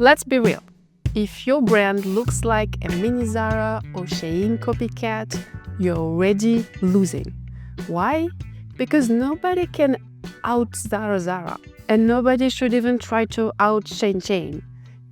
Let's be real. If your brand looks like a mini Zara or Shein copycat, you're already losing. Why? Because nobody can out Zara, and nobody should even try to out Shein.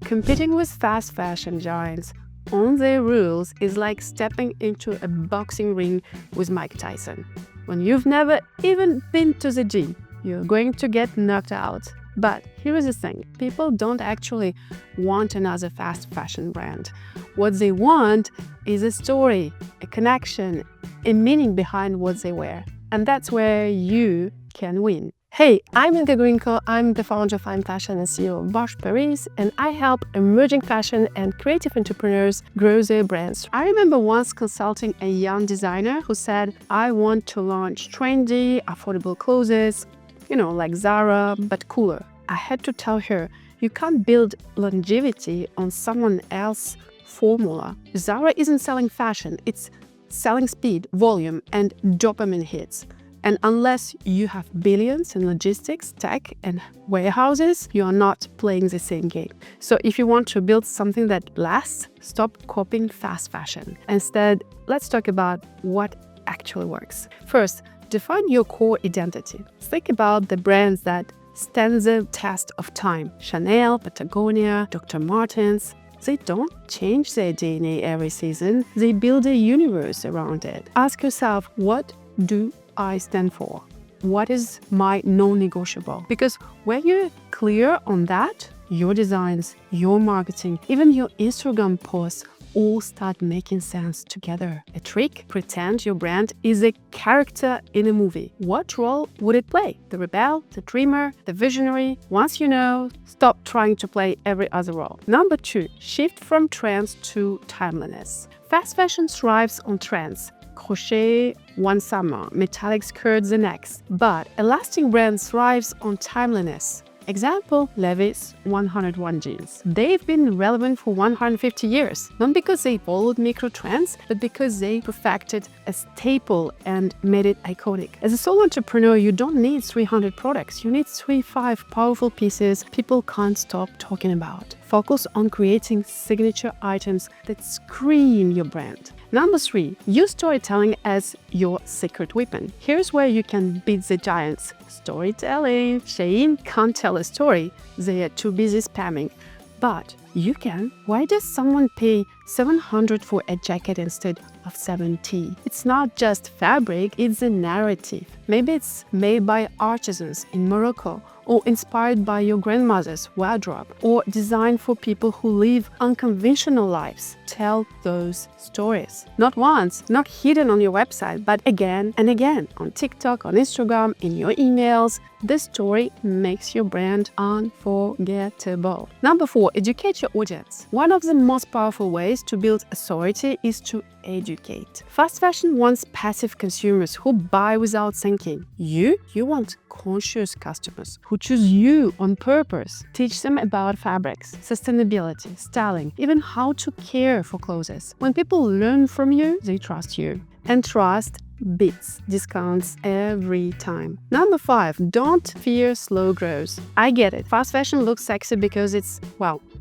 Competing with fast fashion giants on their rules is like stepping into a boxing ring with Mike Tyson. When you've never even been to the gym, you're going to get knocked out. But here is the thing, people don't actually want another fast fashion brand. What they want is a story, a connection, a meaning behind what they wear. And that's where you can win. Hey, I'm Inga Grinko. I'm the founder of I'm Fashion and CEO of Bosch Paris, and I help emerging fashion and creative entrepreneurs grow their brands. I remember once consulting a young designer who said, I want to launch trendy, affordable clothes, like Zara, but cooler. I had to tell her, you can't build longevity on someone else's formula. Zara isn't selling fashion, it's selling speed, volume, and dopamine hits. And unless you have billions in logistics, tech, and warehouses, you are not playing the same game. So if you want to build something that lasts, stop copying fast fashion. Instead, let's talk about what actually works. First, define your core identity. Think about the brands that stand the test of time. Chanel, Patagonia, Dr. Martens. They don't change their DNA every season. They build a universe around it. Ask yourself, what do I stand for? What is my non-negotiable? Because when you're clear on that, your designs, your marketing, even your Instagram posts all start making sense together. A trick: pretend your brand is a character in a movie. What role would it play? The rebel, the dreamer, the visionary? Once you know, stop trying to play every other role. Number 2, shift from trends to timeliness. Fast fashion thrives on trends. Crochet one summer, metallic skirts the next. But a lasting brand thrives on timeliness. Example, Levi's 101 jeans. They've been relevant for 150 years, not because they followed micro trends, but because they perfected a staple and made it iconic. As a solo entrepreneur, you don't need 300 products. You need 3-5 powerful pieces people can't stop talking about. Focus on creating signature items that scream your brand. Number 3, use storytelling as your secret weapon. Here's where you can beat the giants. Storytelling. Shein can't tell a story. They are too busy spamming. But you can. Why does someone pay $700 for a jacket instead of $70? It's not just fabric, it's a narrative. Maybe it's made by artisans in Morocco, or inspired by your grandmother's wardrobe, or designed for people who live unconventional lives. Tell those stories. Not once, not hidden on your website, but again and again, on TikTok, on Instagram, in your emails. This story makes your brand unforgettable. Number 4, educate your audience. One of the most powerful ways to build authority is to educate. Fast fashion wants passive consumers who buy without thinking. You want conscious customers who choose you on purpose. Teach them about fabrics, sustainability, styling, even how to care for clothes. When people learn from you, they trust you. And trust beats discounts every time. Number 5, don't fear slow growth. I get it. Fast fashion looks sexy because it's,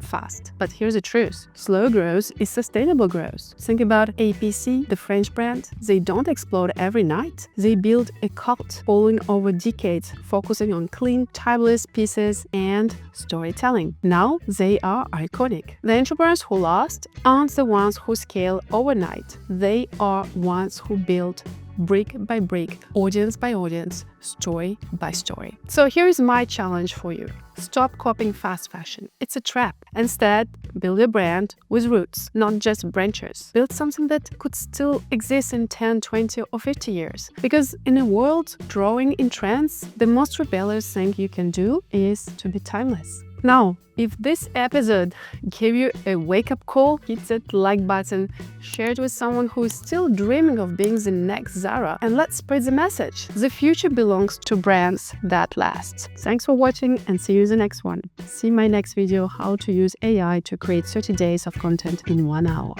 fast. But here's the truth. Slow growth is sustainable growth. Think about APC, the French brand. They don't explode every night. They build a cult following over decades, focusing on clean, timeless pieces and storytelling. Now they are iconic. The entrepreneurs who last aren't the ones who scale overnight. They are ones who build brick by brick, audience by audience, story by story. So here's my challenge for you. Stop copying fast fashion. It's a trap. Instead, build a brand with roots, not just branches. Build something that could still exist in 10, 20, or 50 years. Because in a world drawing in trends, the most rebellious thing you can do is to be timeless. Now, if this episode gave you a wake-up call, hit that like button, share it with someone who is still dreaming of being the next Zara, and let's spread the message. The future belongs to brands that last. Thanks for watching and see you in the next one. See my next video, how to use AI to create 30 days of content in 1 hour.